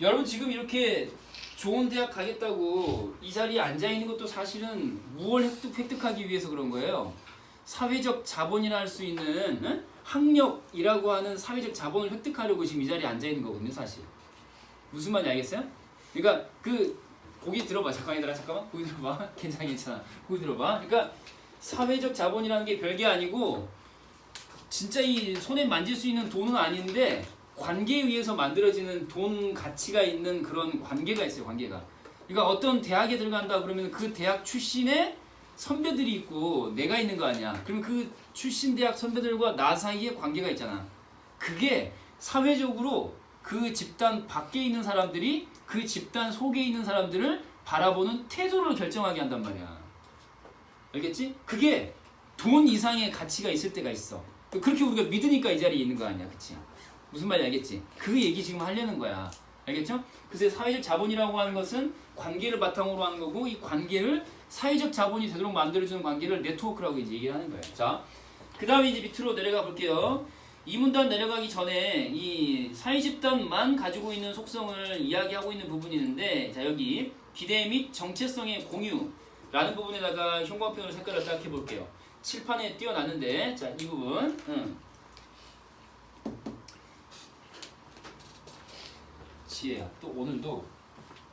여러분 지금 이렇게 좋은 대학 가겠다고 이 자리에 앉아 있는 것도 사실은 무엇을 획득하기 위해서 그런 거예요. 사회적 자본이라 할 수 있는 학력이라고 하는 사회적 자본을 획득하려고 지금 이 자리에 앉아 있는 거거든요, 사실. 무슨 말인지 알겠어요? 그러니까 고기 들어봐. 잠깐 얘들아, 잠깐만. 고기 들어봐. 괜찮아. 고기 들어봐. 그러니까 사회적 자본이라는 게 별게 아니고 진짜 이 손에 만질 수 있는 돈은 아닌데 관계에 의해서 만들어지는 돈 가치가 있는 그런 관계가 있어요. 관계가. 그러니까 어떤 대학에 들어간다 그러면 그 대학 출신의 선배들이 있고 내가 있는 거 아니야. 그러면 그 출신 대학 선배들과 나 사이에 관계가 있잖아. 그게 사회적으로 그 집단 밖에 있는 사람들이 그 집단 속에 있는 사람들을 바라보는 태도를 결정하게 한단 말이야. 알겠지? 그게 돈 이상의 가치가 있을 때가 있어. 그렇게 우리가 믿으니까 이 자리에 있는 거 아니야. 그치? 무슨 말인지 알겠지? 그 얘기 지금 하려는 거야. 알겠죠? 그래서 사회적 자본이라고 하는 것은 관계를 바탕으로 하는 거고, 이 관계를 사회적 자본이 되도록 만들어주는 관계를 네트워크라고 이제 얘기를 하는 거예요. 자, 그 다음에 이제 밑으로 내려가 볼게요. 이 문단 내려가기 전에 이 사회집단만 가지고 있는 속성을 이야기하고 있는 부분이 있는데, 자, 여기 기대 및 정체성의 공유라는 부분에다가 형광펜으로 색깔을 딱 해볼게요. 칠판에 띄워놨는데, 자, 이 부분. 지혜야, 또 오늘도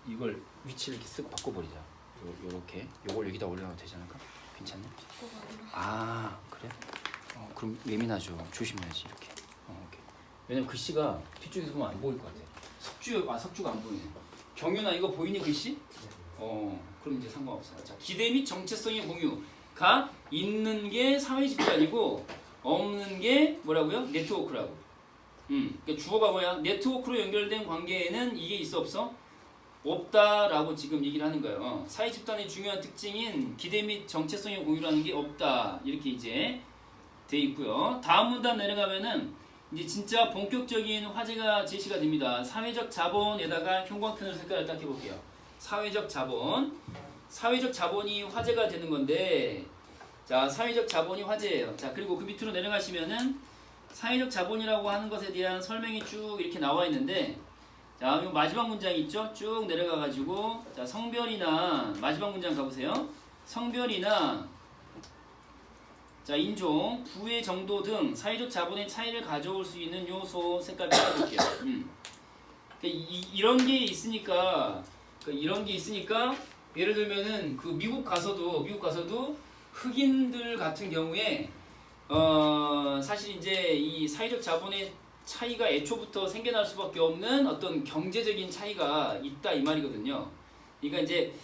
이걸 위치를 이렇게 쓱 바꿔버리자. 요렇게. 요걸 여기다 올려놔도 되지 않을까? 괜찮냐? 아, 그래? 그럼 예민하죠. 조심해야지, 이렇게. 오케이. 왜냐면 글씨가 뒤쪽에서 보면 안 보일 것 같아. 석주가 안 보이네. 경윤아, 이거 보이니, 글씨? 그럼 이제 상관없어요. 자, 기대 및 정체성의 공유가 있는 게 사회집단이고, 없는 게 뭐라고요? 네트워크라고. 그러니까 주어가 뭐야? 네트워크로 연결된 관계에는 이게 있어 없어? 없다라고 지금 얘기를 하는 거예요. 사회 집단의 중요한 특징인 기대 및 정체성의 공유라는 게 없다. 이렇게 이제 돼 있고요. 다음 문단 내려가면은 이제 진짜 본격적인 화제가 제시가 됩니다. 사회적 자본에다가 형광펜으로 색깔을 딱 해볼게요. 사회적 자본. 사회적 자본이 화제가 되는 건데, 자, 사회적 자본이 화제예요. 자, 그리고 그 밑으로 내려가시면은 사회적 자본이라고 하는 것에 대한 설명이 쭉 이렇게 나와 있는데, 자, 이 마지막 문장 있죠? 쭉 내려가가지고, 자, 성별이나, 마지막 문장 가보세요. 성별이나, 자, 인종, 부의 정도 등 사회적 자본의 차이를 가져올 수 있는 요소 색깔 빼볼게요. 이런 게 있으니까, 예를 들면은 그 미국 가서도 흑인들 같은 경우에 사실 이제 이 사회적 자본의 차이가 애초부터 생겨날 수밖에 없는 어떤 경제적인 차이가 있다 이 말이거든요. 그러니까 이제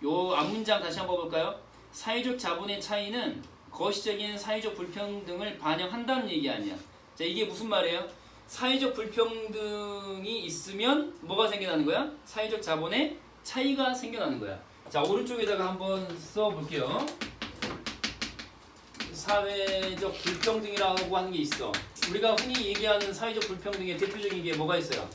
요 앞문장 다시 한번 볼까요? 사회적 자본의 차이는 거시적인 사회적 불평등을 반영한다는 얘기 아니야. 자, 이게 무슨 말이에요? 사회적 불평등이 있으면 뭐가 생겨나는 거야? 사회적 자본의 차이가 생겨나는 거야. 자, 오른쪽에다가 한번 써볼게요. 사회적 불평등이라고 하는 게 있어. 우리가 흔히 얘기하는 사회적 불평등의 대표적인 게 뭐가 있어요?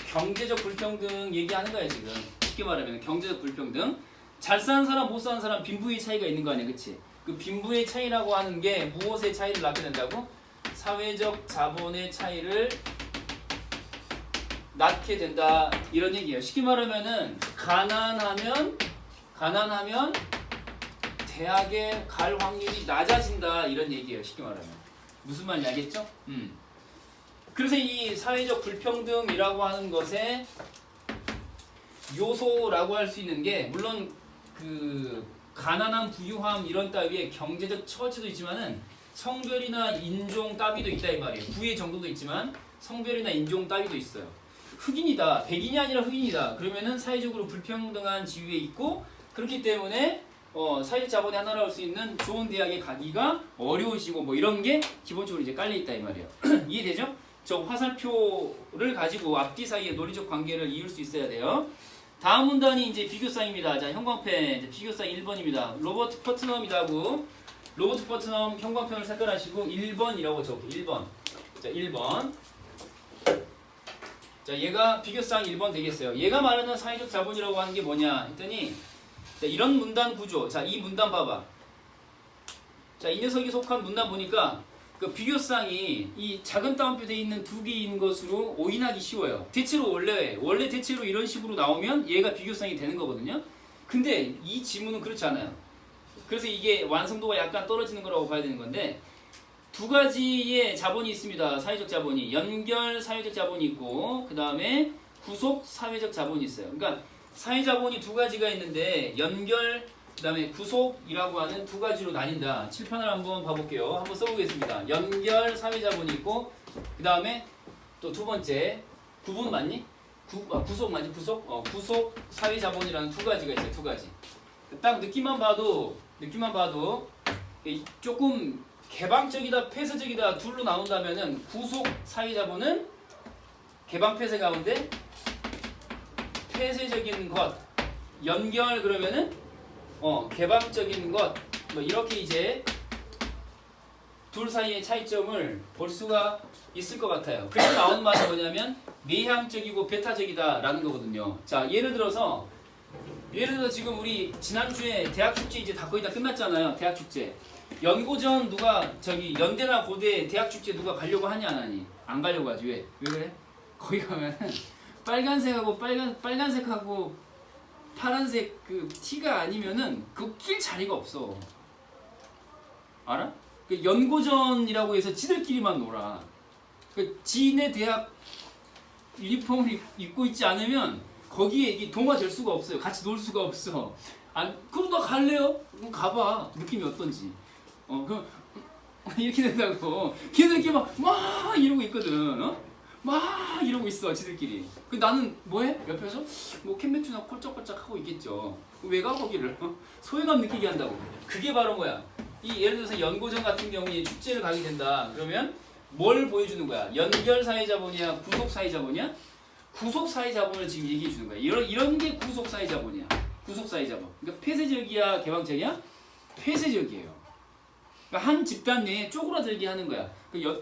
경제적 불평등 얘기하는 거야 지금. 쉽게 말하면 경제적 불평등. 잘 사는 사람, 못 사는 사람, 빈부의 차이가 있는 거 아니야, 그치? 그 빈부의 차이라고 하는 게 무엇의 차이를 낳게 된다고? 사회적 자본의 차이를 낳게 된다, 이런 얘기예요. 쉽게 말하면은 가난하면 대학에 갈 확률이 낮아진다, 이런 얘기예요. 쉽게 말하면. 무슨 말인지 알겠죠? 그래서 이 사회적 불평등이라고 하는 것의 요소라고 할 수 있는 게, 물론 그 가난함, 부유함 이런 따위의 경제적 처지도 있지만은 성별이나 인종 따위도 있다 이 말이에요. 부의 정도도 있지만 성별이나 인종 따위도 있어요. 흑인이다, 백인이 아니라 흑인이다, 그러면은 사회적으로 불평등한 지위에 있고, 그렇기 때문에 사회적 자본의 하나로 할 수 있는 좋은 대학에 가기가 어려우시고, 뭐 이런 게 기본적으로 이제 깔려 있다 이 말이에요. 이해되죠? 저 화살표를 가지고 앞뒤 사이의 논리적 관계를 이을 수 있어야 돼요. 다음 문단이 이제 비교사입니다. 자, 형광펜, 이제 비교사 1번입니다. 로버트 퍼트넘이라고, 로버트 퍼트넘 형광펜을 색깔하시고 1번이라고 적고 1번. 자, 1번. 자, 얘가 비교사항 1번 되겠어요. 얘가 말하는 사회적 자본이라고 하는 게 뭐냐 했더니, 자, 이런 문단 구조. 자, 이 문단 봐봐. 자, 이 녀석이 속한 문단 보니까 그 비교쌍이 이 작은 따옴표 돼 있는 두 개인 것으로 오인하기 쉬워요. 대체로 원래 대체로 이런 식으로 나오면 얘가 비교쌍이 되는 거거든요. 근데 이 지문은 그렇지 않아요. 그래서 이게 완성도가 약간 떨어지는 거라고 봐야 되는 건데 두 가지의 자본이 있습니다. 사회적 자본이 연결 사회적 자본이 있고 그 다음에 구속 사회적 자본이 있어요. 그러니까 사회 자본이 두 가지가 있는데 연결 그 다음에 구속이라고 하는 두 가지로 나뉜다. 칠판을 한번 봐볼게요. 한번 써보겠습니다. 연결 사회자본이 있고 그 다음에 또 두 번째 구분 맞니? 구속 맞니? 구속 사회자본이라는 두 가지가 있어요. 두 가지. 딱 느낌만 봐도 조금 개방적이다 폐쇄적이다 둘로 나눈다면은 구속 사회자본은 개방 폐쇄 가운데 폐쇄적인 것 연결 그러면은 개방적인 것, 뭐 이렇게 이제 둘 사이의 차이점을 볼 수가 있을 것 같아요. 그래서 나오는 말이 뭐냐면 내향적이고 배타적이다라는 거거든요. 자, 예를 들어서 지금 우리 지난주에 대학 축제 이제 다 거의 다 끝났잖아요. 대학 축제. 연고전 누가 저기 연대나 고대 대학 축제 누가 가려고 하냐 안 하니? 안 가려고 하지. 왜 그래? 거기 가면은 빨간색하고 파란색 그 티가 아니면은 그 낄 자리가 없어. 알아? 그 연고전이라고 해서 지들끼리만 놀아. 그 지네 대학 유니폼을 입고 있지 않으면 거기에 이게 동화될 수가 없어요. 같이 놀 수가 없어. 그럼 너 갈래요? 그럼 가봐. 느낌이 어떤지. 그럼 이렇게 된다고. 걔들끼리 막 이러고 있거든. 막 이러고 있어 지들끼리. 나는 뭐해? 옆에서 뭐 캔맥주나 콜짝콜짝 하고 있겠죠. 왜 가 거기를? 소외감 느끼게 한다고. 그게 바로 뭐야? 이 예를 들어서 연고전 같은 경우에 축제를 가게 된다. 그러면 뭘 보여주는 거야? 연결 사회자본이야? 구속 사회자본이야? 구속 사회자본을 지금 얘기해 주는 거야. 이런 게 구속 사회자본이야. 구속 사회자본. 그러니까 폐쇄적이야? 개방적이야? 폐쇄적이에요. 그러니까 한 집단 내에 쪼그라들게 하는 거야.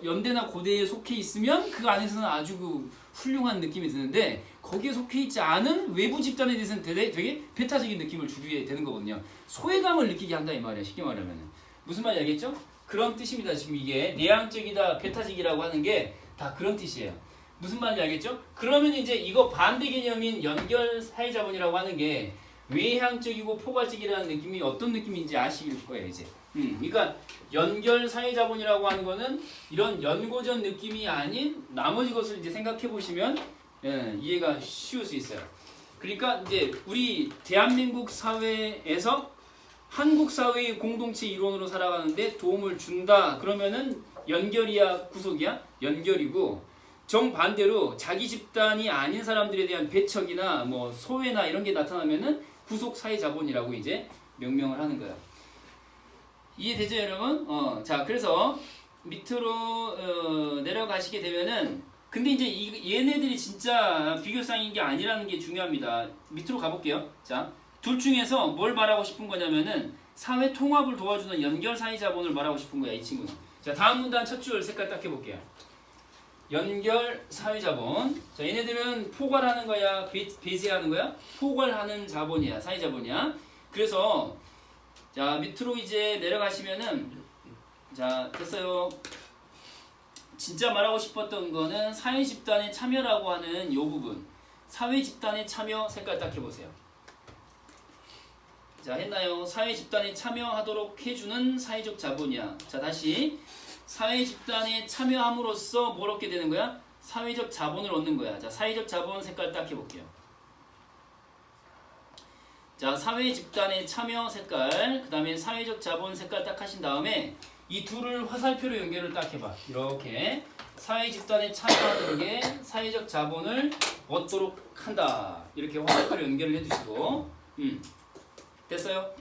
연대나 고대에 속해 있으면 그 안에서는 아주 훌륭한 느낌이 드는데 거기에 속해 있지 않은 외부 집단에 대해서는 되게 배타적인 느낌을 주게 되는 거거든요. 소외감을 느끼게 한다 이 말이야. 쉽게 말하면 무슨 말인지 알겠죠? 그런 뜻입니다. 지금 이게 내향적이다 배타적이라고 하는 게 다 그런 뜻이에요. 무슨 말인지 알겠죠? 그러면 이제 이거 반대 개념인 연결 사회자본이라고 하는 게 외향적이고 포괄적이라는 느낌이 어떤 느낌인지 아시길 거예요 이제. 그러니까 연결 사회자본이라고 하는 거는 이런 연고전 느낌이 아닌 나머지 것을 이제 생각해 보시면 이해가 쉬울 수 있어요. 그러니까 이제 우리 대한민국 사회에서 한국 사회의 공동체 일원으로 살아가는데 도움을 준다. 그러면은 연결이야, 구속이야? 연결이고 정반대로 자기 집단이 아닌 사람들에 대한 배척이나 뭐 소외나 이런 게 나타나면은 구속 사회자본이라고 이제 명명을 하는 거야. 이해되죠, 여러분? 자, 그래서 밑으로 내려가시게 되면은 근데 이제 얘네들이 진짜 비교쌍인 게 아니라는 게 중요합니다. 밑으로 가볼게요. 자, 둘 중에서 뭘 말하고 싶은 거냐면은 사회 통합을 도와주는 연결 사회자본을 말하고 싶은 거야, 이 친구는. 자, 다음 문단 첫 줄 색깔 딱 해볼게요. 연결 사회자본. 자, 얘네들은 포괄하는 거야, 배제하는 거야? 포괄하는 자본이야, 사회자본이야. 그래서 자, 밑으로 이제 내려가시면은 자, 됐어요. 진짜 말하고 싶었던 거는 사회 집단의 참여라고 하는 요 부분. 사회 집단의 참여 색깔 딱 해보세요. 자, 했나요? 사회 집단에 참여하도록 해주는 사회적 자본이야. 자, 다시 사회 집단에 참여함으로써 뭘 얻게 되는 거야? 사회적 자본을 얻는 거야. 자, 사회적 자본 색깔 딱 해볼게요. 자, 사회 집단의 참여 색깔, 그 다음에 사회적 자본 색깔 딱 하신 다음에 이 둘을 화살표로 연결을 딱 해봐. 이렇게 사회 집단에 참여하는 게 사회적 자본을 얻도록 한다. 이렇게 화살표로 연결을 해주시고 됐어요?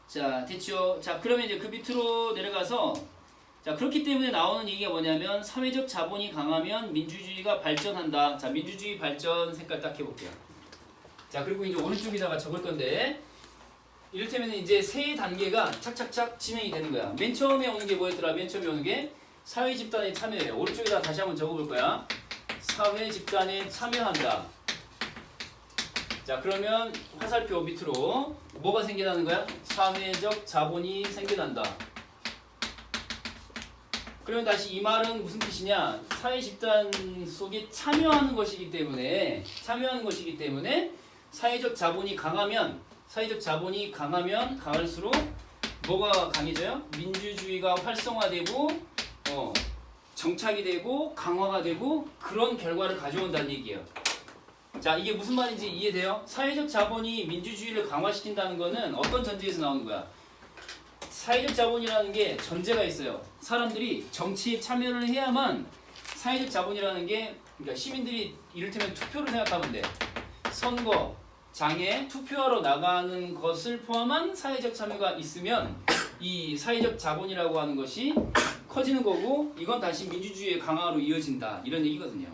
자, 됐죠? 자, 그러면 이제 그 밑으로 내려가서 자, 그렇기 때문에 나오는 얘기가 뭐냐면 사회적 자본이 강하면 민주주의가 발전한다. 자, 민주주의 발전 색깔 딱 해볼게요. 자, 그리고 이제 오른쪽에다가 적을 건데 이를테면 이제 세 단계가 착착착 진행이 되는 거야. 맨 처음에 오는 게 뭐였더라? 맨 처음에 오는 게 사회 집단에 참여해요. 오른쪽에다 다시 한번 적어볼 거야. 사회 집단에 참여한다. 자, 그러면 화살표 밑으로 뭐가 생겨나는 거야? 사회적 자본이 생겨난다. 그러면 다시 이 말은 무슨 뜻이냐? 사회 집단 속에 참여하는 것이기 때문에 사회적 자본이 강하면 강할수록 뭐가 강해져요? 민주주의가 활성화되고 정착이 되고 강화가 되고 그런 결과를 가져온다는 얘기예요. 자, 이게 무슨 말인지 이해돼요? 사회적 자본이 민주주의를 강화시킨다는 거는 어떤 전제에서 나오는 거야? 사회적 자본이라는 게 전제가 있어요. 사람들이 정치에 참여를 해야만 사회적 자본이라는 게, 그러니까 시민들이 이를테면 투표를 생각하면 돼. 선거, 장에 투표하러 나가는 것을 포함한 사회적 참여가 있으면 이 사회적 자본이라고 하는 것이 커지는 거고, 이건 다시 민주주의의 강화로 이어진다, 이런 얘기거든요.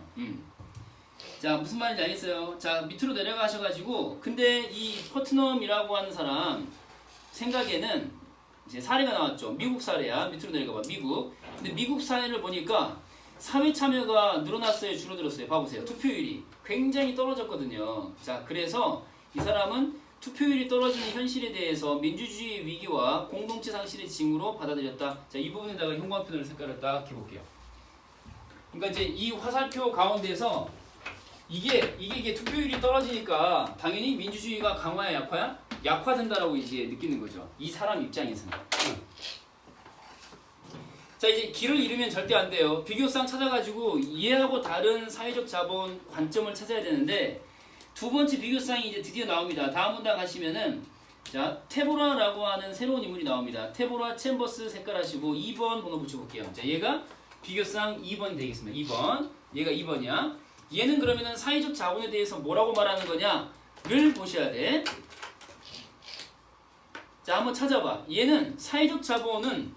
자, 무슨 말인지 알겠어요? 자, 밑으로 내려가셔가지고, 근데 이 퍼트넘이라고 하는 사람 생각에는 이제 사례가 나왔죠. 미국 사례야. 밑으로 내려가봐. 미국. 근데 미국 사례를 보니까 사회 참여가 늘어났어요, 줄어들었어요? 봐보세요. 투표율이 굉장히 떨어졌거든요. 자, 그래서 이 사람은 투표율이 떨어지는 현실에 대해서 민주주의 위기와 공동체 상실의 징후로 받아들였다. 자, 이 부분에다가 형광펜으로 색깔을 딱 해볼게요. 그러니까 이제 이 화살표 가운데서 이게 투표율이 떨어지니까 당연히 민주주의가 강화야, 약화야? 약화된다라고 이제 느끼는 거죠. 이 사람 입장에서는. 자, 이제 길을 잃으면 절대 안 돼요. 비교상 찾아가지고 이해하고 다른 사회적 자본 관점을 찾아야 되는데, 두 번째 비교상이 이제 드디어 나옵니다. 다음 문단 가시면은, 자, 테보라라고 하는 새로운 인물이 나옵니다. 테보라 챔버스 색깔 하시고 2번 번호 붙여볼게요. 자, 얘가 비교상 2번이 되겠습니다. 2번. 얘가 2번이야. 얘는 그러면은 사회적 자본에 대해서 뭐라고 말하는 거냐를 보셔야 돼. 자, 한번 찾아봐. 얘는 사회적 자본은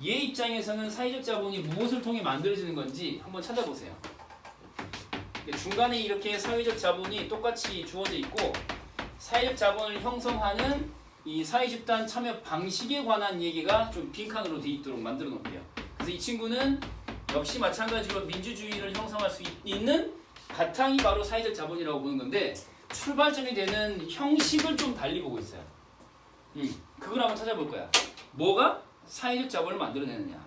얘 입장에서는 사회적 자본이 무엇을 통해 만들어지는 건지 한번 찾아보세요. 중간에 이렇게 사회적 자본이 똑같이 주어져 있고, 사회적 자본을 형성하는 이 사회집단 참여 방식에 관한 얘기가 좀 빈칸으로 돼 있도록 만들어 놓을게요. 그래서 이 친구는 역시 마찬가지로 민주주의를 형성할 수 있는 바탕이 바로 사회적 자본이라고 보는 건데, 출발점이 되는 형식을 좀 달리 보고 있어요. 그걸 한번 찾아볼 거야. 뭐가 사회적 자본을 만들어내느냐.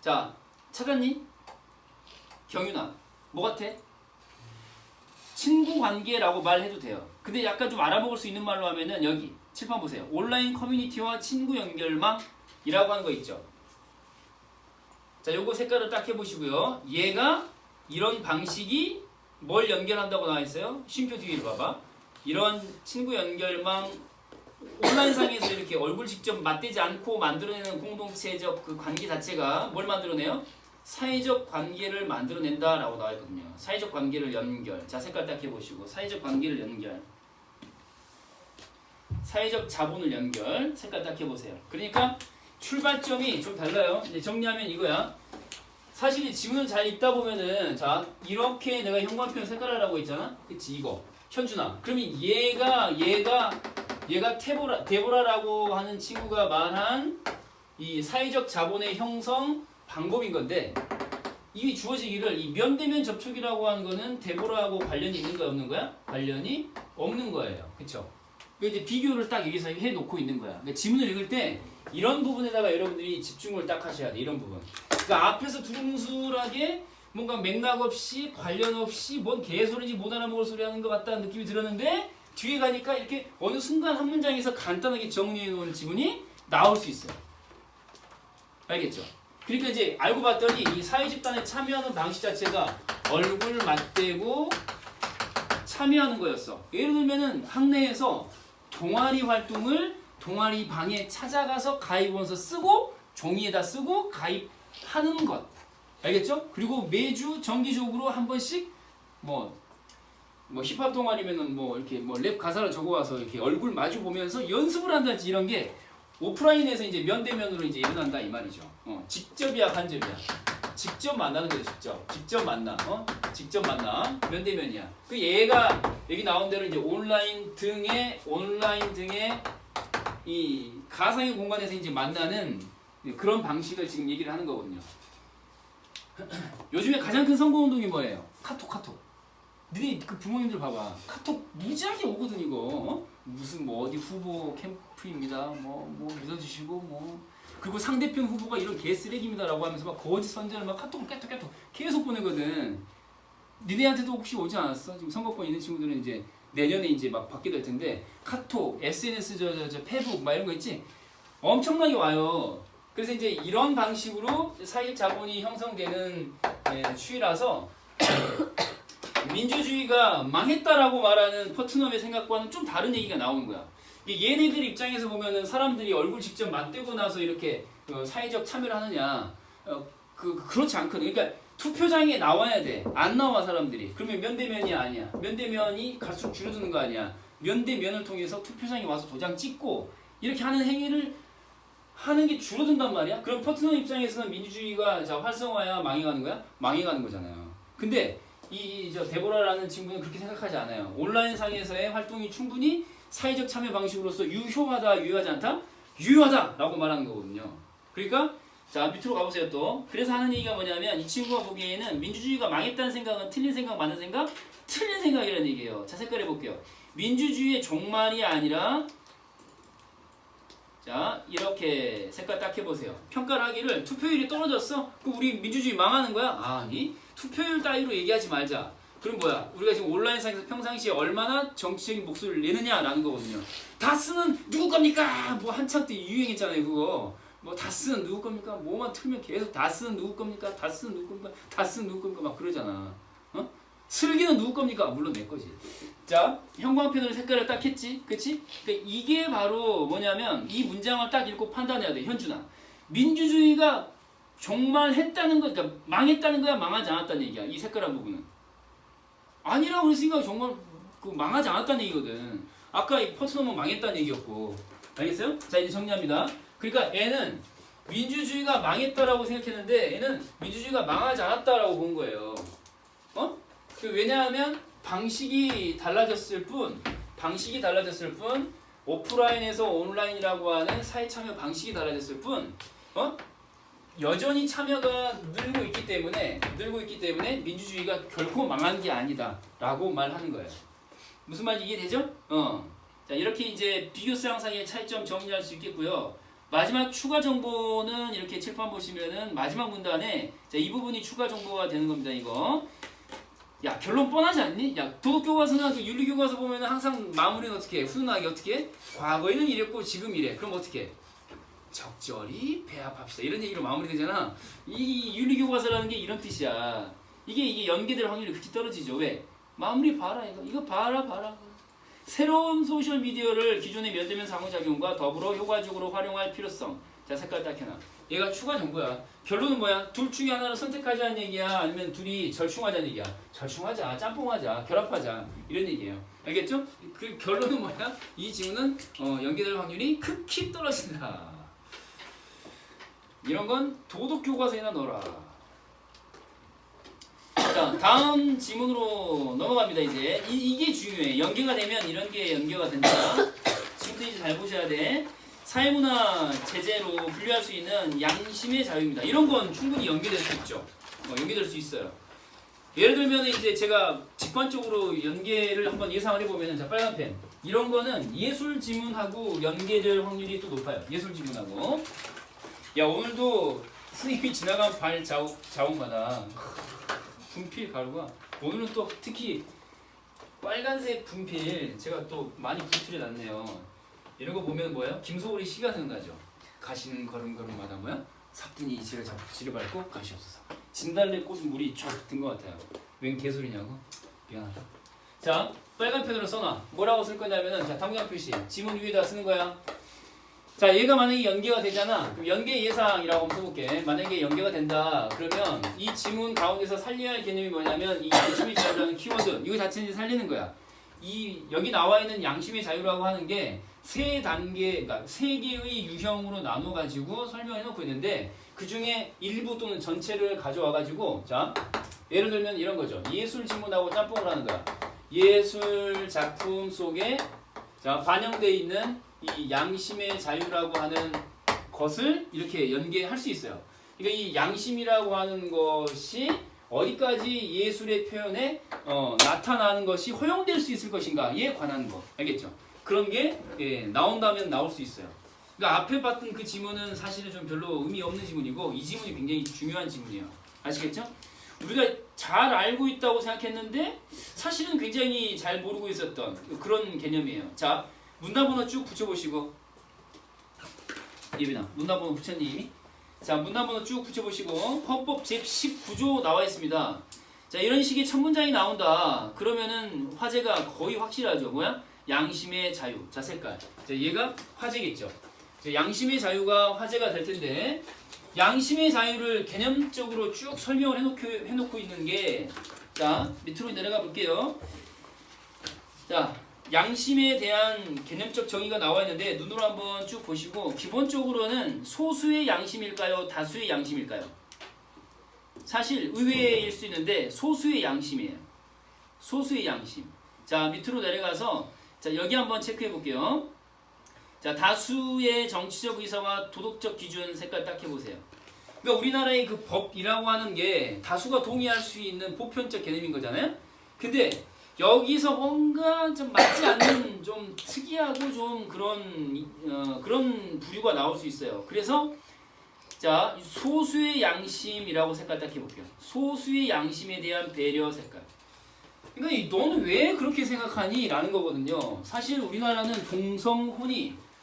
자, 찾았니? 경윤아, 뭐 같아? 친구 관계라고 말해도 돼요. 근데 약간 좀 알아먹을 수 있는 말로 하면은 여기 칠판 보세요. 온라인 커뮤니티와 친구 연결망이라고 하는 거 있죠. 자, 요거 색깔을 딱 해보시고요. 얘가 이런 방식이 뭘 연결한다고 나와 있어요? 쉼표 뒤를 봐봐. 이런 친구 연결망, 온라인상에서 이렇게 얼굴 직접 맞대지 않고 만들어내는 공동체적 그 관계 자체가 뭘 만들어내요? 사회적 관계를 만들어낸다라고 나와 있거든요. 사회적 관계를 연결. 자, 색깔 딱 해보시고, 사회적 관계를 연결. 사회적 자본을 연결. 색깔 딱 해보세요. 그러니까 출발점이 좀 달라요. 이제 정리하면 이거야. 사실 이 지문을 잘 읽다 보면은, 자, 이렇게 내가 형광펜 색깔하라고 했잖아. 그치, 이거. 현준아. 그러면 얘가 데보라라고 하는 친구가 말한 이 사회적 자본의 형성 방법인 건데, 이 주어지기를 이 면대면 접촉이라고 하는 거는 데보라하고 관련이 있는 거야, 없는 거야? 관련이 없는 거예요. 그쵸? 그러니까 이제 비교를 딱 여기서 해놓고 있는 거야. 그러니까 지문을 읽을 때 이런 부분에다가 여러분들이 집중을 딱 하셔야 돼. 이런 부분. 그러니까 앞에서 두루뭉술하게 뭔가 맥락 없이 관련 없이 뭔 개소리인지 못 알아먹을 소리 하는 것 같다는 느낌이 들었는데, 뒤에 가니까 이렇게 어느 순간 한 문장에서 간단하게 정리해 놓은 지문이 나올 수 있어요. 알겠죠? 그러니까 이제 알고 봤더니 이 사회집단에 참여하는 방식 자체가 얼굴 맞대고 참여하는 거였어. 예를 들면은 학내에서 동아리 활동을 동아리 방에 찾아가서 가입원서 쓰고 종이에다 쓰고 가입하는 것. 알겠죠? 그리고 매주 정기적으로 한 번씩 뭐 힙합 동아리면은 뭐 이렇게 뭐 랩 가사를 적어와서 이렇게 얼굴 마주 보면서 연습을 한다든지, 이런 게 오프라인에서 이제 면대면으로 이제 일어난다 이 말이죠. 직접이야, 간접이야? 직접 만나는 거죠. 직접 만나. 직접 만나. 면대면이야. 그 얘가 여기 나온 대로 이제 온라인 등의 이 가상의 공간에서 이제 만나는 그런 방식을 지금 얘기를 하는 거거든요. 요즘에 가장 큰 선거운동이 뭐예요? 카톡. 너네 그 부모님들 봐봐. 카톡 무지하게 오거든 이거. 어? 무슨 뭐 어디 후보 캠프입니다. 뭐 믿어주시고 뭐 그리고 상대편 후보가 이런 개쓰레기입니다라고 하면서 막 거짓 선전을 막 카톡을 깨톡 계속 보내거든. 니네한테도 혹시 오지 않았어? 지금 선거권 있는 친구들은 이제 내년에 이제 막 받게 될 텐데 카톡, SNS 저 페북 막 이런 거 있지? 엄청나게 와요. 그래서 이제 이런 방식으로 사회적 자본이 형성되는 추이라서 민주주의가 망했다라고 말하는 퍼트넘의 생각과는 좀 다른 얘기가 나오는 거야. 얘네들 입장에서 보면은 사람들이 얼굴 직접 맞대고 나서 이렇게 사회적 참여를 하느냐, 그렇지 않거든. 그러니까 투표장에 나와야 돼. 안 나와 사람들이. 그러면 면대면이 아니야. 면대면이 갈수록 줄어드는 거 아니야. 면대면을 통해서 투표장에 와서 도장 찍고 이렇게 하는 행위를 하는 게 줄어든단 말이야. 그럼 퍼트넘 입장에서는 민주주의가 활성화야 망해가는 거야? 망해가는 거잖아요. 근데 저 데보라라는 친구는 그렇게 생각하지 않아요. 온라인 상에서의 활동이 충분히 사회적 참여 방식으로서 유효하다, 유효하지 않다? 유효하다라고 말하는 거거든요. 그러니까 자 밑으로 가보세요 또. 그래서 하는 얘기가 뭐냐면 이 친구가 보기에는 민주주의가 망했다는 생각은 틀린 생각, 맞는 생각? 틀린 생각이라는 얘기예요. 자 색깔 해볼게요. 민주주의의 종말이 아니라 자 이렇게 색깔 딱 해보세요. 평가를 하기를 투표율이 떨어졌어? 그럼 우리 민주주의 망하는 거야? 아니 투표율 따위로 얘기하지 말자. 그럼 뭐야? 우리가 지금 온라인상에서 평상시에 얼마나 정치적인 목소리를 내느냐라는 거거든요. 다스는 누구 겁니까? 뭐 한참 때 유행했잖아요 그거. 뭐 다스는 누구 겁니까? 뭐만 틀면 계속 다스는 누구 겁니까? 다스는 누구 겁니까? 다스는 누구 겁니까? 막 그러잖아. 어? 슬기는 누구 겁니까? 물론 내 거지. 자, 형광펜으로 색깔을 딱 했지? 그치? 그러니까 이게 바로 뭐냐면 이 문장을 딱 읽고 판단해야 돼. 현준아. 민주주의가 종말했다는 거, 그러니까 망했다는 거야? 망하지 않았다는 얘기야. 이 색깔한 부분은. 아니라고 그랬으니까 정말 망하지 않았다는 얘기거든. 아까 이 퍼트넘은 망했다는 얘기였고. 알겠어요? 자, 이제 정리합니다. 그러니까 얘는 민주주의가 망했다라고 생각했는데 얘는 민주주의가 망하지 않았다라고 본 거예요. 어? 왜냐하면 방식이 달라졌을 뿐 오프라인에서 온라인이라고 하는 사회 참여 방식이 달라졌을 뿐 여전히 참여가 늘고 있기 때문에 민주주의가 결코 망한 게 아니다라고 말하는 거예요. 무슨 말인지 이해되죠? 자 이렇게 이제 비교사항 사이의 차이점 정리할 수 있겠고요. 마지막 추가 정보는 이렇게 칠판 보시면은 마지막 문단에 자, 이 부분이 추가 정보가 되는 겁니다. 이거. 야 결론 뻔하지 않니? 야 도덕교과서나 그 윤리교과서 보면은 항상 마무리는 어떻게 해? 훈훈하게 어떻게 해? 과거에는 이랬고 지금 이래. 그럼 어떻게 해? 적절히 배합합시다. 이런 얘기로 마무리되잖아. 이 윤리교과서라는 게 이런 뜻이야. 이게 연계될 확률이 그렇게 떨어지죠. 왜? 마무리 봐라 이거 봐라. 새로운 소셜미디어를 기존의 면대면 상호작용과 더불어 효과적으로 활용할 필요성. 자 색깔 딱 해놔. 얘가 추가 정보야. 결론은 뭐야? 둘 중에 하나를 선택하자는 얘기야? 아니면 둘이 절충하자는 얘기야? 절충하자, 짬뽕하자, 결합하자 이런 얘기예요. 알겠죠? 그 결론은 뭐야? 이 지문은 연계될 확률이 극히 떨어진다. 이런 건 도덕교과서에나 넣어라. 자, 다음 지문으로 넘어갑니다. 이제 이게 중요해. 연계가 되면 이런 게 연계가 된다. 지금부터 이제 잘 보셔야 돼. 사회문화 제재로 분류할 수 있는 양심의 자유입니다. 이런 건 충분히 연계될 수 있죠. 연계될 수 있어요. 예를 들면 이제 제가 직관적으로 연계를 한번 예상을 해보면 자 빨간 펜 이런 거는 예술 지문하고 연계될 확률이 또 높아요. 예술 지문하고. 야 오늘도 스님이 지나간 발 자국마다 분필 가루가 오늘은 또 특히 빨간색 분필 제가 또 많이 분필해놨네요. 이런 거 보면 뭐예요? 김소월의 시가 생각나죠. 가시는 걸음걸음마다 뭐야? 사뿐히 지를 잡고 지를 밟고 가시옵소서. 진달래 꽃 물이 쫙 든 것 같아요. 웬 개소리냐고? 미안하다. 자 빨간 펜으로 써놔. 뭐라고 쓸 거냐면은 자 당장 표시 지문 위에다 쓰는 거야. 자 얘가 만약에 연계가 되잖아. 그럼 연계 예상이라고 한번 써볼게. 만약에 연계가 된다 그러면 이 지문 가운데서 살려야 할 개념이 뭐냐면 이 양심의 자유라는 키워드 이거 자체는 살리는 거야. 여기 나와 있는 양심의 자유라고 하는 게 세 단계, 그러니까 세 개의 유형으로 나눠 가지고 설명해 놓고 있는데 그 중에 일부 또는 전체를 가져와 가지고 자 예를 들면 이런 거죠. 예술 지문하고 짬뽕을 하는 거야. 예술 작품 속에 자 반영되어 있는 이 양심의 자유라고 하는 것을 이렇게 연계할 수 있어요. 그러니까 이 양심이라고 하는 것이 어디까지 예술의 표현에 나타나는 것이 허용될 수 있을 것인가에 관한 거. 알겠죠? 그런 게 나온다면 나올 수 있어요. 그러니까 앞에 봤던 그 지문은 사실은 좀 별로 의미 없는 지문이고 이 지문이 굉장히 중요한 지문이에요. 아시겠죠? 우리가 잘 알고 있다고 생각했는데 사실은 굉장히 잘 모르고 있었던 그런 개념이에요. 자, 문답번호 쭉 붙여보시고 예빈아, 문답번호 붙였니? 자, 문답번호 쭉 붙여보시고 헌법 제19조 나와 있습니다. 자, 이런 식의 첫 문장이 나온다. 그러면은 화제가 거의 확실하죠. 뭐야? 양심의 자유. 자, 색깔. 자, 얘가 화제겠죠. 자, 양심의 자유가 화제가 될 텐데 양심의 자유를 개념적으로 쭉 설명을 해놓고 있는 게 자, 밑으로 내려가 볼게요. 자, 양심에 대한 개념적 정의가 나와 있는데 눈으로 한번 쭉 보시고 기본적으로는 소수의 양심일까요? 다수의 양심일까요? 사실 의외일 수 있는데 소수의 양심이에요. 소수의 양심. 자, 밑으로 내려가서 자, 여기 한번 체크해 볼게요. 자, 다수의 정치적 의사와 도덕적 기준 색깔 딱 해보세요. 그러니까 우리나라의 그 법이라고 하는 게 다수가 동의할 수 있는 보편적 개념인 거잖아요. 근데 여기서 뭔가 좀 맞지 않는 좀 특이하고 좀 그런 부류가 나올 수 있어요. 그래서 자, 소수의 양심이라고 색깔 딱 해볼게요. 소수의 양심에 대한 배려 색깔. 그러니까 너는 왜 그렇게 생각하니? 라는 거거든요. 사실 우리나라는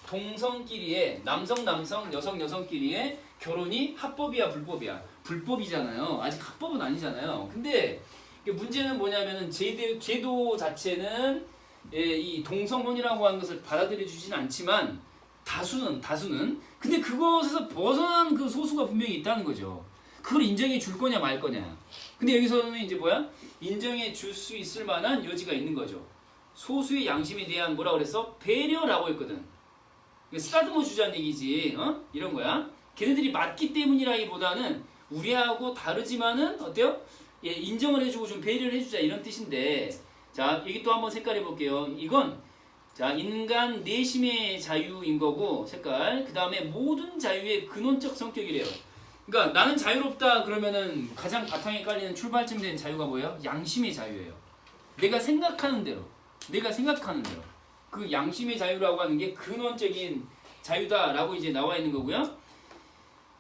동성끼리의 남성 여성끼리의 결혼이 합법이야 불법이야? 불법이잖아요. 아직 합법은 아니잖아요. 근데 문제는 뭐냐면은 제도 자체는 이 동성혼이라고 하는 것을 받아들여 주지는 않지만 다수는 근데 그것에서 벗어난 그 소수가 분명히 있다는 거죠. 그걸 인정해 줄 거냐 말 거냐. 근데 여기서는 이제 뭐야? 인정해 줄 수 있을 만한 여지가 있는 거죠. 소수의 양심에 대한 뭐라 그랬어? 배려라고 했거든. 쓰다듬어 주자는 얘기지. 이런 거야. 걔네들이 맞기 때문이라기보다는 우리하고 다르지만은 어때요? 예, 인정을 해주고 좀 배려를 해주자 이런 뜻인데 자, 여기 또 한번 색깔 해볼게요. 이건 자, 인간 내심의 자유인 거고 색깔 그 다음에 모든 자유의 근원적 성격이래요. 그러니까 나는 자유롭다 그러면은 가장 바탕에 깔리는 출발점 된 자유가 뭐예요? 양심의 자유예요. 내가 생각하는 대로 그 양심의 자유라고 하는 게 근원적인 자유다라고 이제 나와 있는 거고요.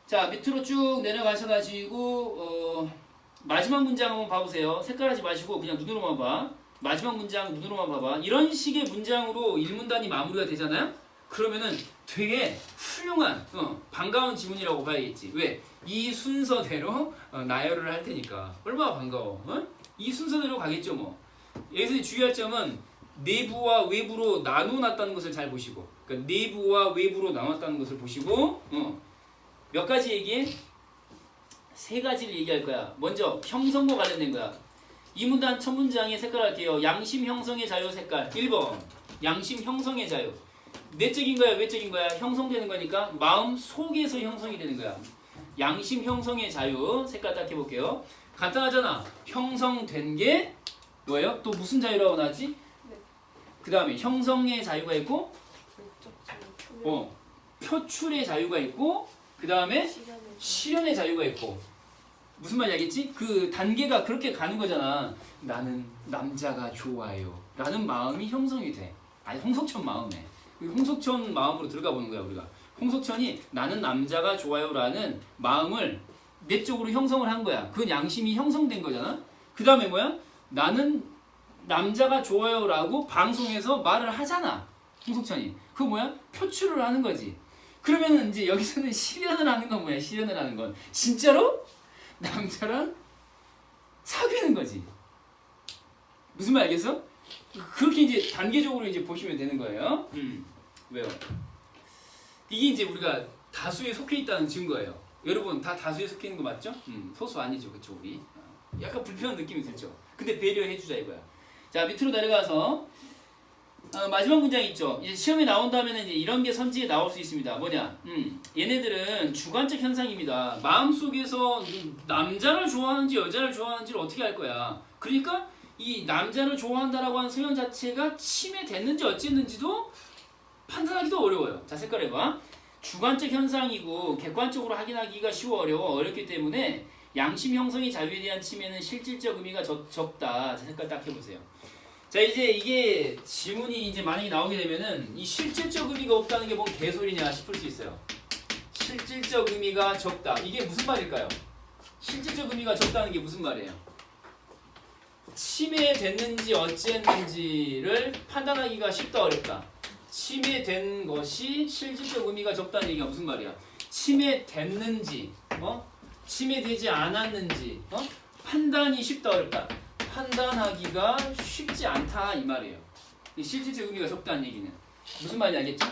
자, 밑으로 쭉 내려가셔가지고 마지막 문장 한번 봐보세요. 색깔하지 마시고 그냥 눈으로만 봐. 마지막 문장 눈으로만 봐봐. 이런 식의 문장으로 1문단이 마무리가 되잖아요? 그러면은 되게 훌륭한 반가운 지문이라고 봐야겠지. 왜? 이 순서대로 나열을 할 테니까. 얼마나 반가워. 이 순서대로 가겠죠 뭐. 여기서 주의할 점은 내부와 외부로 나눠놨다는 것을 잘 보시고 그러니까 내부와 외부로 나눴다는 것을 보시고 몇 가지 얘기해? 세 가지를 얘기할 거야. 먼저 형성과 관련된 거야. 이 문단 첫 문장에 색깔 할게요. 양심 형성의 자유 색깔 1번. 양심 형성의 자유. 내적인 거야 외적인 거야? 형성되는 거니까 마음 속에서 형성이 되는 거야. 양심 형성의 자유 색깔 딱 해볼게요. 간단하잖아. 형성된 게 뭐예요? 또 무슨 자유라고 나왔지? 그 다음에 형성의 자유가 있고 표출의 자유가 있고 그 다음에 실현의 자유가 있고 무슨 말인지 알겠지? 그 단계가 그렇게 가는 거잖아. 나는 남자가 좋아요 라는 마음이 형성이 돼. 아니 홍석천 마음에 홍석천 마음으로 들어가 보는 거야 우리가. 홍석천이 나는 남자가 좋아요 라는 마음을 내적으로 형성을 한 거야. 그건 양심이 형성된 거잖아. 그 다음에 뭐야? 나는 남자가 좋아요 라고 방송에서 말을 하잖아 홍석천이. 그거 뭐야? 표출을 하는 거지. 그러면은 이제 여기서는 실현을 하는 건 뭐야? 실현을 하는 건 진짜로 남자랑 사귀는 거지. 무슨 말 알겠어? 그렇게 이제 단계적으로 이제 보시면 되는 거예요. 왜요? 이게 이제 우리가 다수에 속해 있다는 증거예요. 여러분 다 다수에 속해 있는 거 맞죠? 소수 아니죠, 그쵸 우리? 약간 불편한 느낌이 들죠. 근데 배려해주자 이거야. 자, 밑으로 내려가서 마지막 문장 있죠. 이제 시험에 나온다면 이제 이런 게 선지에 나올 수 있습니다. 뭐냐? 얘네들은 주관적 현상입니다. 마음속에서 남자를 좋아하는지 여자를 좋아하는지를 어떻게 알 거야. 그러니까 이 남자를 좋아한다라고 하는 소연 자체가 침해됐는지 어쨌는지도 판단하기도 어려워요. 자, 색깔 해봐. 주관적 현상이고 객관적으로 확인하기가 어렵기 때문에 양심 형성의 자유에 대한 침해는 실질적 의미가 적다. 자, 색깔 딱 해보세요. 자, 이제 이게 지문이 이제 만약에 나오게 되면은 이 실질적 의미가 없다는 게 뭔 개소리냐 싶을 수 있어요. 실질적 의미가 적다. 이게 무슨 말일까요? 실질적 의미가 적다는 게 무슨 말이에요? 침해됐는지 어찌했는지를 판단하기가 쉽다 어렵다. 침해된 것이 실질적 의미가 적다는 얘기가 무슨 말이야? 침해됐는지, 침해되지 않았는지, 판단이 쉽다 어렵다. 판단하기가 쉽지 않다 이 말이에요. 실질적 의미가 적다는 얘기는 무슨 말인지 알겠죠?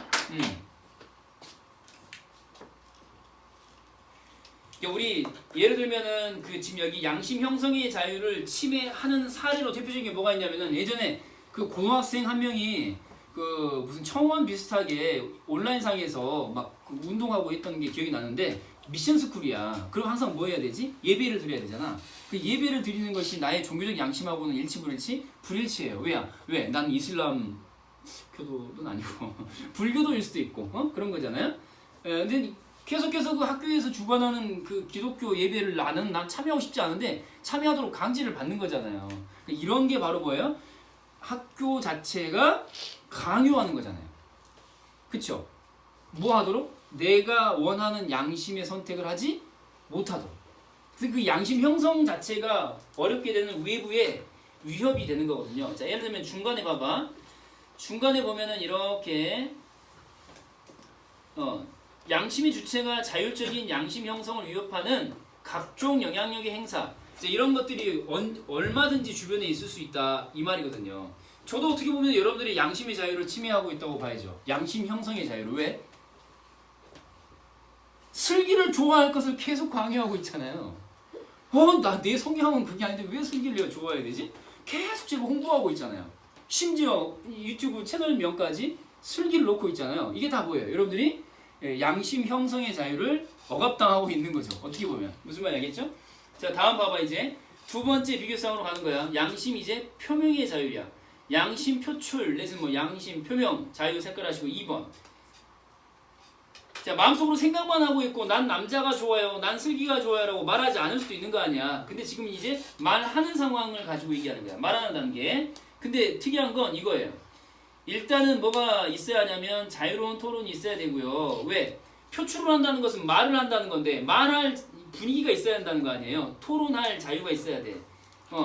우리 예를 들면은 그 지금 여기 양심 형성의 자유를 침해하는 사례로 대표적인 게 뭐가 있냐면은 예전에 그 고등학생 한 명이 그 무슨 청원 비슷하게 온라인상에서 막 운동하고 했던 게 기억이 나는데 미션 스쿨이야. 그럼 항상 뭐 해야 되지? 예배를 드려야 되잖아. 그 예배를 드리는 것이 나의 종교적 양심하고는 일치불일치? 불일치예요. 왜야? 왜? 난 이슬람 교도는 아니고 불교도일 수도 있고 그런 거잖아요. 근데 계속해서 그 학교에서 주관하는 그 기독교 예배를 난 참여하고 싶지 않은데 참여하도록 강제를 받는 거잖아요. 이런 게 바로 뭐예요? 학교 자체가 강요하는 거잖아요. 그쵸? 뭐 하도록? 내가 원하는 양심의 선택을 하지 못하도록. 그래서 그 양심 형성 자체가 어렵게 되는 외부의 위협이 되는 거거든요. 자, 예를 들면 중간에 봐봐. 중간에 보면은 이렇게 양심의 주체가 자율적인 양심 형성을 위협하는 각종 영향력의 행사, 이제 이런 것들이 얼마든지 주변에 있을 수 있다 이 말이거든요. 저도 어떻게 보면 여러분들이 양심의 자유를 침해하고 있다고 봐야죠. 양심 형성의 자유를. 왜? 슬기를 좋아할 것을 계속 강요하고 있잖아요. 내 성향은 그게 아닌데 왜 슬기를 내가 좋아해야 되지? 계속 지금 홍보하고 있잖아요. 심지어 유튜브 채널명까지 슬기를 놓고 있잖아요. 이게 다 뭐예요? 여러분들이 양심 형성의 자유를 억압당하고 있는 거죠. 어떻게 보면. 무슨 말인지 알겠죠? 자, 다음 봐봐. 이제 두 번째 비교사항으로 가는 거야. 양심 이제 표명의 자유야. 양심 표출, 내지는 뭐 양심 표명 자유 색깔 하시고 2번. 자, 마음속으로 생각만 하고 있고 난 남자가 좋아요, 난 슬기가 좋아요 라고 말하지 않을 수도 있는 거 아니야. 근데 지금 이제 말하는 상황을 가지고 얘기하는 거야. 말하는 단계. 근데 특이한 건 이거예요. 일단은 뭐가 있어야 하냐면 자유로운 토론이 있어야 되고요. 왜? 표출을 한다는 것은 말을 한다는 건데 말할 분위기가 있어야 한다는 거 아니에요. 토론할 자유가 있어야 돼.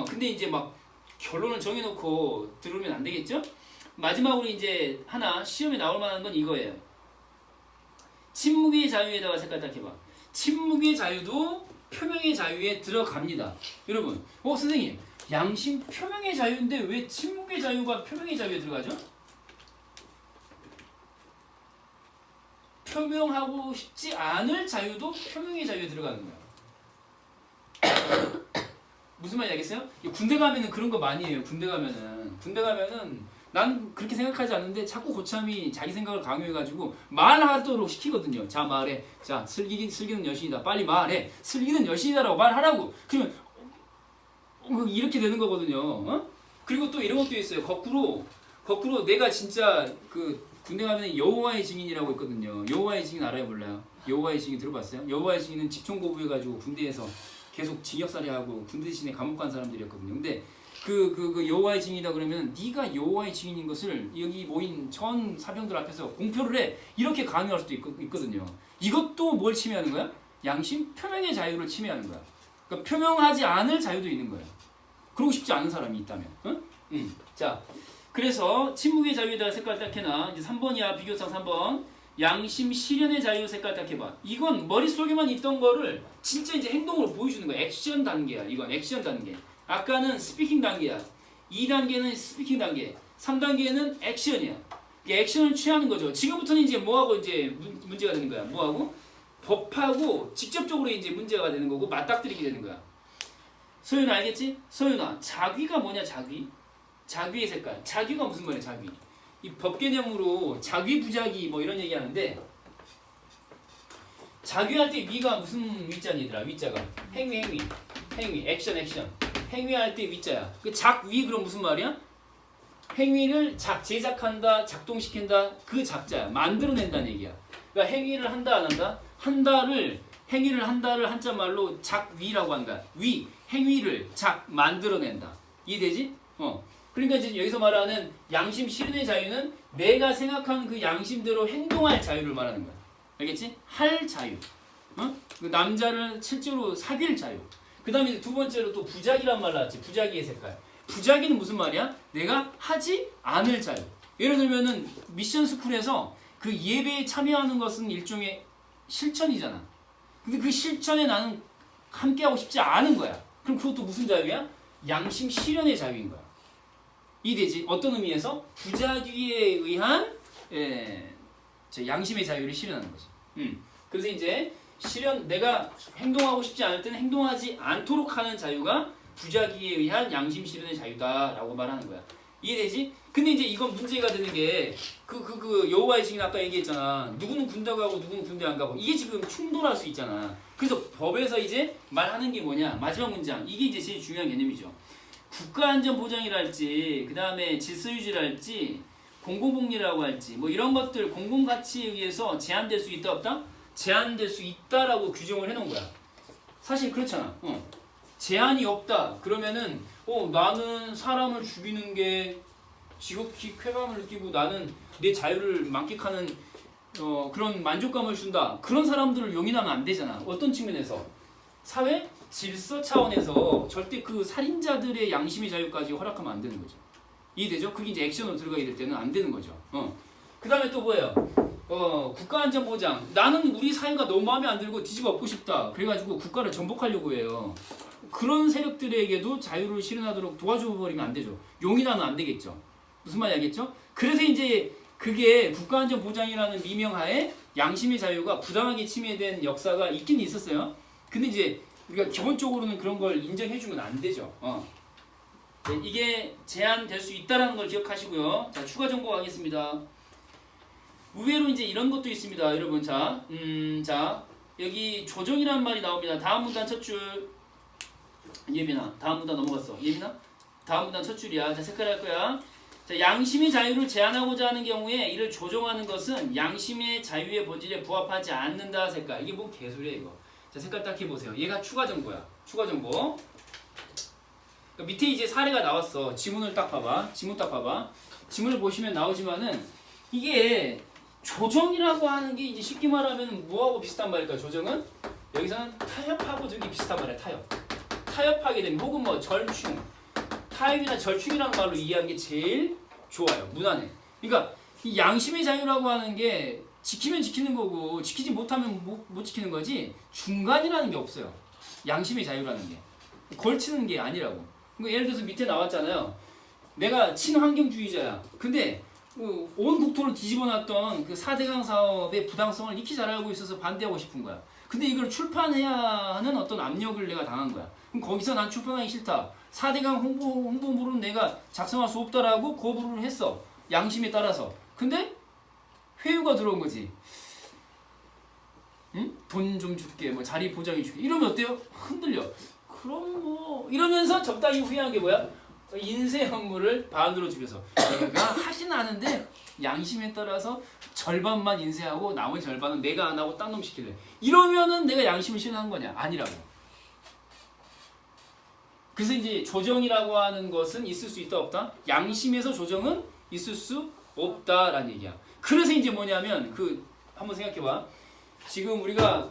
근데 이제 막 결론을 정해놓고 들으면 안 되겠죠? 마지막으로 이제 하나 시험에 나올 만한 건 이거예요. 침묵의 자유에다가 색깔 딱 해봐. 침묵의 자유도 표명의 자유에 들어갑니다. 여러분, 선생님, 양심 표명의 자유인데 왜 침묵의 자유가 표명의 자유에 들어가죠? 표명하고 싶지 않을 자유도 표명의 자유에 들어가는 거야. 무슨 말인지 알겠어요? 군대 가면은 그런 거 많이 해요. 군대 가면은 난 그렇게 생각하지 않는데 자꾸 고참이 자기 생각을 강요해가지고 말하도록 시키거든요. 자, 말해. 자, 슬기는 여신이다. 빨리 말해. 슬기는 여신이다라고 말하라고. 그러면 이렇게 되는 거거든요. 그리고 또 이런 것도 있어요. 거꾸로 내가 진짜 그 군대 가면 여호와의 증인이라고 있거든요. 여호와의 증인 알아요, 몰라요? 여호와의 증인 들어봤어요? 여호와의 증인은 집총거부해가지고 군대에서 계속 징역살이하고 군대 대신에 감옥 간 사람들이었거든요. 근데 그 여호와의 증인이다 그러면 네가 여호와의 증인인 것을 여기 모인 전 사병들 앞에서 공표를 해. 이렇게 강요할 수도 있거든요. 이것도 뭘 침해하는 거야? 양심 표명의 자유를 침해하는 거야. 그러니까 표명하지 않을 자유도 있는 거예요. 그러고 싶지 않은 사람이 있다면. 자, 그래서 침묵의 자유에다가 색깔 딱 해놔. 이제 3번이야. 비교상 3번. 양심 실현의 자유 색깔 딱 해봐. 이건 머릿속에만 있던 거를 진짜 이제 행동으로 보여주는 거야. 액션 단계야. 이건 액션 단계. 아까는 스피킹 단계야. 2단계는 스피킹 단계. 3단계는 액션이야. 이게 액션을 취하는 거죠. 지금부터는 이제 뭐하고 이제 문제가 되는 거야. 뭐하고? 법하고 직접적으로 이제 문제가 되는 거고 맞닥뜨리게 되는 거야. 소윤아 알겠지? 소윤아, 자귀가 뭐냐? 자귀의 색깔. 자귀가 무슨 말이야? 자귀. 이 법 개념으로 자귀 부자귀 뭐 이런 얘기 하는데 자귀할 때 위가 무슨 위자니 얘들아? 위자가 행위 액션 행위할 때 위자야. 그 작위 그럼 무슨 말이야? 행위를 제작한다, 작동시킨다 그 작자야. 만들어낸다는 얘기야. 그러니까 행위를 한다 안 한다? 한다를 행위를 한다를 한자말로 작위라고 한다. 위, 행위를 만들어낸다. 이해되지? 그러니까 이제 여기서 말하는 양심 실현의 자유는 내가 생각하는 그 양심대로 행동할 자유를 말하는 거야. 알겠지? 할 자유. 그 남자를 실제로 사귈 자유. 그 다음에 두 번째로 또 부작이란 말 나왔지. 부작이의 색깔. 부작이는 무슨 말이야? 내가 하지 않을 자유. 예를 들면은 미션 스쿨에서 그 예배에 참여하는 것은 일종의 실천이잖아. 근데 그 실천에 나는 함께하고 싶지 않은 거야. 그럼 그것도 무슨 자유야? 양심 실현의 자유인 거야. 이해되지? 어떤 의미에서? 부작위에 의한 양심의 자유를 실현하는 거지. 그래서 이제 내가 행동하고 싶지 않을 때는 행동하지 않도록 하는 자유가 부작위에 의한 양심 실현의 자유다라고 말하는 거야. 이해되지? 근데 이제 이건 문제가 되는 게 여호와의 증인 아까 얘기했잖아. 누구는 군대 가고 누구는 군대 안 가고 이게 지금 충돌할 수 있잖아. 그래서 법에서 이제 말하는 게 뭐냐? 마지막 문장. 이게 이제 제일 중요한 개념이죠. 국가안전보장이랄지 그 다음에 질서유지랄지 공공복리라고 할지 뭐 이런 것들 공공가치에 의해서 제한될 수 있다 없다? 제한될 수 있다라고 규정을 해놓은 거야. 사실 그렇잖아. 제한이 없다. 그러면은 나는 사람을 죽이는 게 지극히 쾌감을 느끼고 나는 내 자유를 만끽하는 그런 만족감을 준다. 그런 사람들을 용인하면 안 되잖아. 어떤 측면에서? 사회 질서 차원에서 절대 그 살인자들의 양심의 자유까지 허락하면 안 되는 거죠. 이해되죠? 그게 이제 액션으로 들어가게 될 때는 안 되는 거죠. 그 다음에 또 뭐예요? 국가안전보장. 나는 우리 사회가 너무 마음에 안 들고 뒤집어 엎고 싶다. 그래가지고 국가를 전복하려고 해요. 그런 세력들에게도 자유를 실현하도록 도와줘버리면 안 되죠. 용인하면 안 되겠죠. 무슨 말인지 알겠죠? 그래서 이제 그게 국가안전보장이라는 미명하에 양심의 자유가 부당하게 침해된 역사가 있긴 있었어요. 근데 이제 우리가 기본적으로는 그런 걸 인정해주면 안 되죠. 네, 이게 제한될 수 있다는 걸 기억하시고요. 자, 추가 정보 가겠습니다. 의외로 이제 이런 것도 있습니다. 여러분, 자, 여기 조정이라는 말이 나옵니다. 다음 문단 첫 줄. 예빈아, 다음 문단 넘어갔어. 예빈아, 다음 문단 첫 줄이야. 자, 색깔 할 거야. 자, 양심의 자유를 제한하고자 하는 경우에 이를 조정하는 것은 양심의 자유의 본질에 부합하지 않는다. 색깔. 이게 뭐 개소리야 이거. 자, 색깔 딱 해보세요. 얘가 추가 정보야. 추가 정보. 그러니까 밑에 이제 사례가 나왔어. 지문을 딱 봐봐. 지문 딱 봐봐. 지문을 보시면 나오지만은 이게 조정이라고 하는 게 이제 쉽게 말하면 뭐하고 비슷한 말일까? 조정은 여기서는 타협하고 되게 비슷한 말이야. 타협하게 되면 혹은 뭐 절충. 타협이나 절충이라는 말로 이해하는 게 제일 좋아요. 무난해. 그러니까 이 양심의 자유라고 하는 게 지키면 지키는 거고 지키지 못하면 못 지키는 거지 중간이라는 게 없어요. 양심의 자유라는 게. 걸치는 게 아니라고. 그러니까 예를 들어서 밑에 나왔잖아요. 내가 친환경주의자야. 근데 온 국토를 뒤집어놨던 그 4대강 사업의 부당성을 익히 잘 알고 있어서 반대하고 싶은 거야. 근데 이걸 출판해야 하는 어떤 압력을 내가 당한 거야. 그럼 거기서 난 출판하기 싫다. 4대강 홍보물은 내가 작성할 수 없다라고 거부를 했어. 양심에 따라서. 근데 회유가 들어온 거지. 응? 돈 좀 줄게. 뭐 자리 보장해 줄게. 이러면 어때요? 흔들려. 그럼 뭐 이러면서 적당히 후회한 게 뭐야? 인쇄 업무를 반으로 줄여서 내가 하진 않은데 양심에 따라서 절반만 인쇄하고 나머지 절반은 내가 안 하고 딴 놈 시킬래. 이러면은 내가 양심을 실현한 거냐? 아니라고. 그래서 이제 조정이라고 하는 것은 있을 수 있다 없다? 양심에서 조정은 있을 수 없다라는 얘기야. 그래서 이제 뭐냐면 한번 생각해봐. 지금 우리가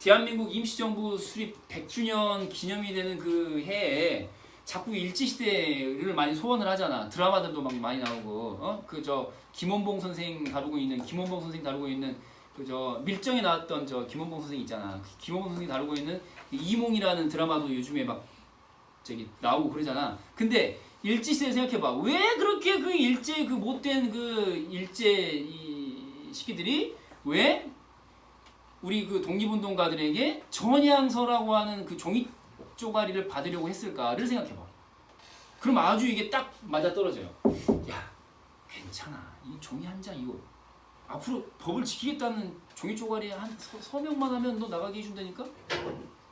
대한민국 임시정부 수립 100주년 기념이 되는 그 해에 자꾸 일제시대를 많이 소원을 하잖아. 드라마들도 막 많이 나오고, 김원봉 선생 다루고 있는 밀정에 나왔던 김원봉 선생 있잖아. 김원봉 선생이 다루고 있는 이몽이라는 드라마도 요즘에 막 나오고 그러잖아. 근데 일제시대 생각해봐. 왜 그렇게 그 못된 일제 이 시기들이 왜 우리 그 독립운동가들에게 전향서라고 하는 그 종이 쪼가리를 받으려고 했을까를 생각해봐. 그럼 아주 이게 딱 맞아떨어져요. 야, 괜찮아. 이 종이 한 장 이거 앞으로 법을 지키겠다는 종이 쪼가리 한 서명만 하면 너 나가게 해준다니까?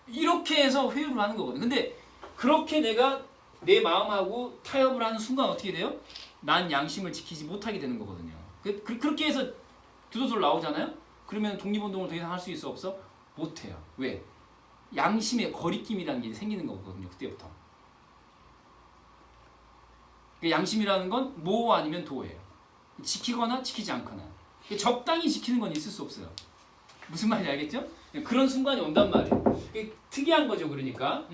이렇게 해서 회유를 하는 거거든. 근데 그렇게 내가 내 마음하고 타협을 하는 순간 어떻게 돼요? 난 양심을 지키지 못하게 되는 거거든요. 그렇게 해서 두더돌 나오잖아요? 그러면 독립운동을 더 이상 할 수 있어 없어? 못해요. 왜? 양심의 거리낌이라는 게 생기는 거거든요. 그때부터. 양심이라는 건 모 아니면 도예요. 지키거나 지키지 않거나. 적당히 지키는 건 있을 수 없어요. 무슨 말인지 알겠죠? 그런 순간이 온단 말이에요. 특이한 거죠, 그러니까.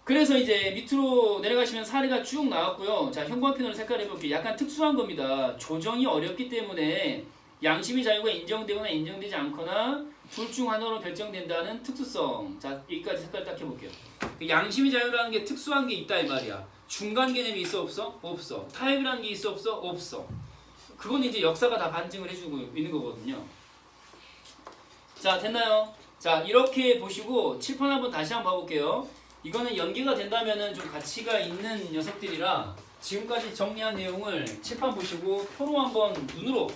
그래서 이제 밑으로 내려가시면 사례가 쭉 나왔고요. 자, 형광펜으로 색깔 해볼게요. 약간 특수한 겁니다. 조정이 어렵기 때문에 양심의 자유가 인정되거나 인정되지 않거나 둘 중 하나로 결정된다는 특수성. 자, 여기까지 색깔 딱 해볼게요. 양심의 자유라는 게 특수한 게 있다 이 말이야. 중간 개념이 있어 없어? 없어. 타협이라는 게 있어 없어? 없어. 그건 이제 역사가 다 반증을 해주고 있는 거거든요. 자, 됐나요? 자, 이렇게 보시고 칠판 한번 다시 한번 봐볼게요. 이거는 연계가 된다면은 좀 가치가 있는 녀석들이라 지금까지 정리한 내용을 칠판 보시고 표로 한번 눈으로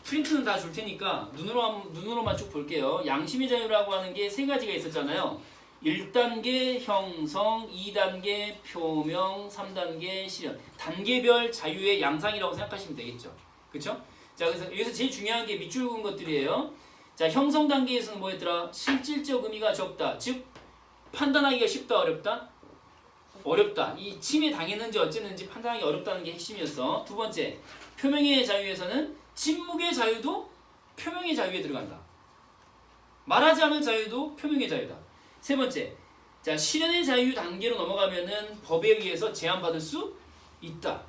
프린트는 다 줄 테니까 눈으로만 쭉 볼게요. 양심의 자유라고 하는 게 세 가지가 있었잖아요. 1단계 형성, 2단계 표명, 3단계 실현. 단계별 자유의 양상이라고 생각하시면 되겠죠. 그쵸? 자, 그래서 여기서 제일 중요한 게 밑줄 그은 것들이에요. 자, 형성 단계에서는 뭐였더라? 실질적 의미가 적다. 즉, 판단하기가 쉽다, 어렵다? 어렵다. 이 침해 당했는지 어쨌는지 판단하기 어렵다는 게 핵심이었어. 두 번째, 표명의 자유에서는 침묵의 자유도 표명의 자유에 들어간다. 말하지 않을 자유도 표명의 자유다. 세 번째, 자, 실현의 자유 단계로 넘어가면은 법에 의해서 제한받을 수 있다.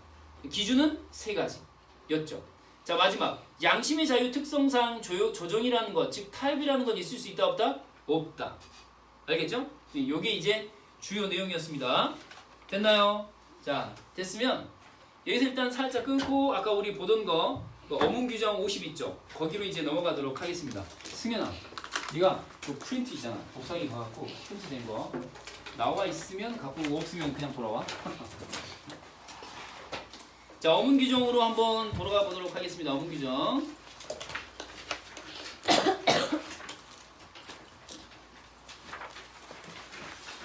기준은 세 가지였죠. 자, 마지막, 양심의 자유 특성상 조정이라는 것, 즉 타협이라는 건 있을 수 있다 없다? 없다. 알겠죠? 이게 이제 주요 내용이었습니다. 됐나요? 자, 됐으면 여기서 일단 살짝 끊고 아까 우리 보던 거 어문 규정 50 있죠? 거기로 이제 넘어가도록 하겠습니다. 승현아, 네가 그 프린트 있잖아. 복사기 가갖고 프린트 된 거 나와 있으면 갖고 오고 없으면 그냥 돌아와. 자, 어문 규정으로 한번 돌아가 보도록 하겠습니다. 어문 규정.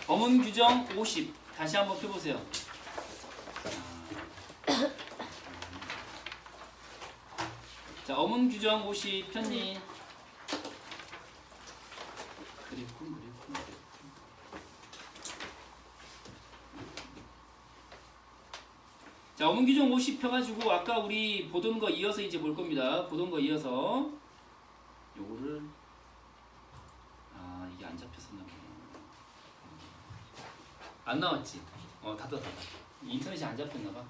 어문 규정 50 다시 한번 펴보세요. 자, 어문 규정 50 폈니? 그랬군. 자, 어문 규정 50 펴가지고 아까 우리 보던 거 이어서 이제 볼 겁니다. 보던 거 이어서 요거를 이게 안 잡혔었나 보네. 안 나왔지? 닫아. 인터넷이 안 잡혔나 봐.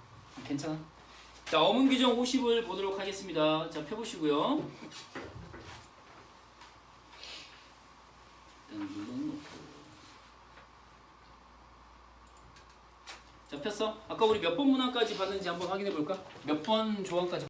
괜찮아. 자, 어문 규정 50을 보도록 하겠습니다. 자, 펴보시고요. 자, 폈어? 아까 우리 몇 번 문항까지 봤는지 한번 확인해 볼까? 몇 번 조항까지